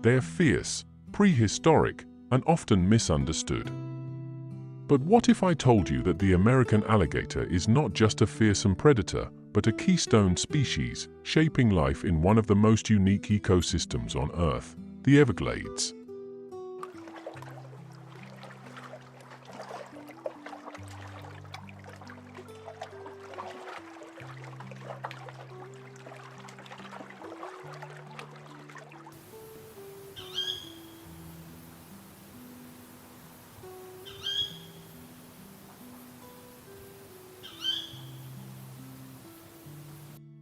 They are fierce, prehistoric, and often misunderstood. But what if I told you that the American alligator is not just a fearsome predator, but a keystone species, shaping life in one of the most unique ecosystems on Earth, the Everglades?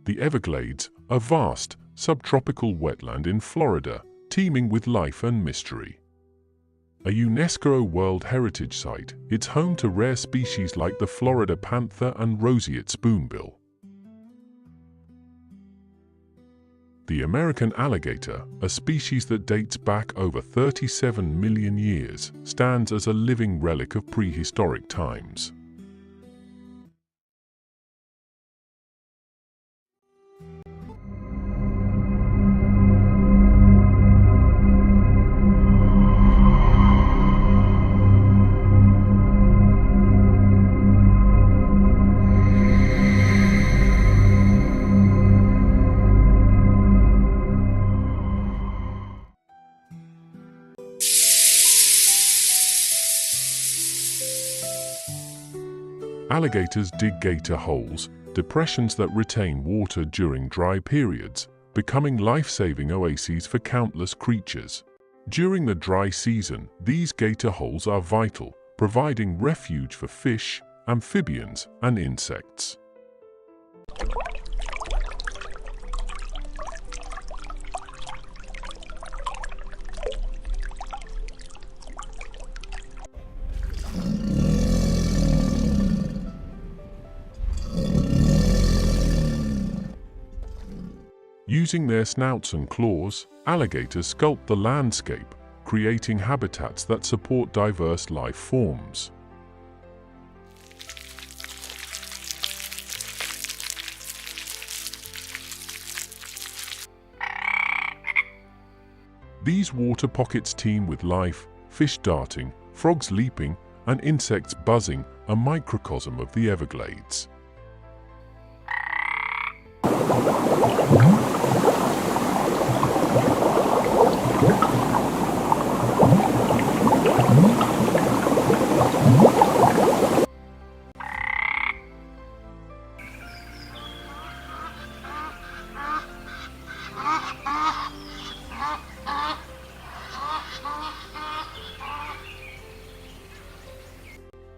The Everglades, a vast, subtropical wetland in Florida, teeming with life and mystery. A UNESCO World Heritage Site, it's home to rare species like the Florida panther and roseate spoonbill. The American alligator, a species that dates back over 37 million years, stands as a living relic of prehistoric times. Alligators dig gator holes, depressions that retain water during dry periods, becoming life-saving oases for countless creatures. During the dry season, these gator holes are vital, providing refuge for fish, amphibians, and insects. Using their snouts and claws, alligators sculpt the landscape, creating habitats that support diverse life forms. These water pockets teem with life, fish darting, frogs leaping, and insects buzzing, a microcosm of the Everglades.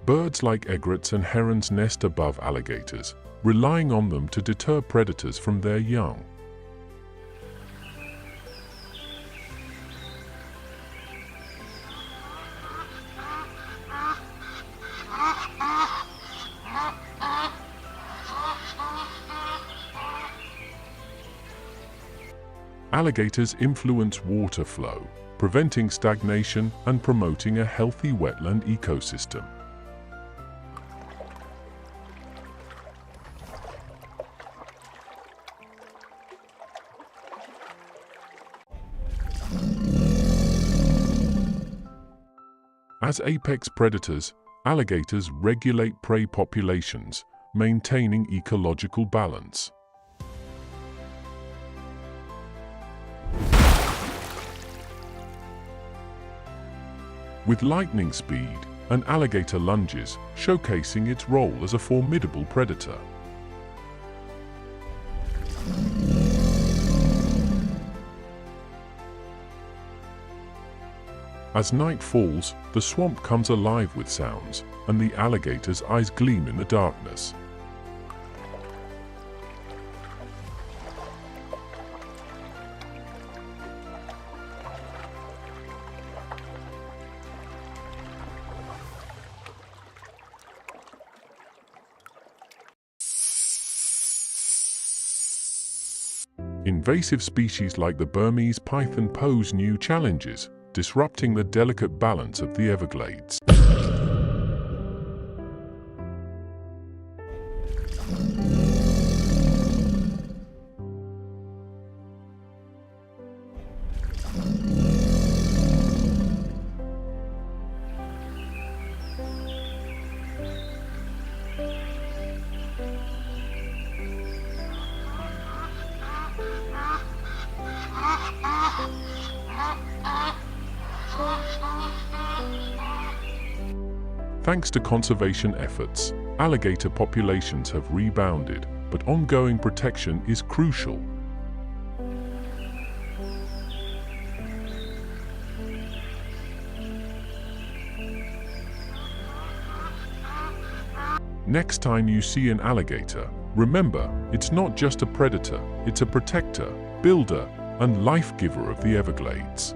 Birds like egrets and herons nest above alligators, relying on them to deter predators from their young. Alligators influence water flow, preventing stagnation and promoting a healthy wetland ecosystem. As apex predators, alligators regulate prey populations, maintaining ecological balance. With lightning speed, an alligator lunges, showcasing its role as a formidable predator. As night falls, the swamp comes alive with sounds, and the alligator's eyes gleam in the darkness. Invasive species like the Burmese python pose new challenges, disrupting the delicate balance of the Everglades. Thanks to conservation efforts, alligator populations have rebounded, but ongoing protection is crucial. Next time you see an alligator, remember, it's not just a predator, it's a protector, builder, and life giver of the Everglades.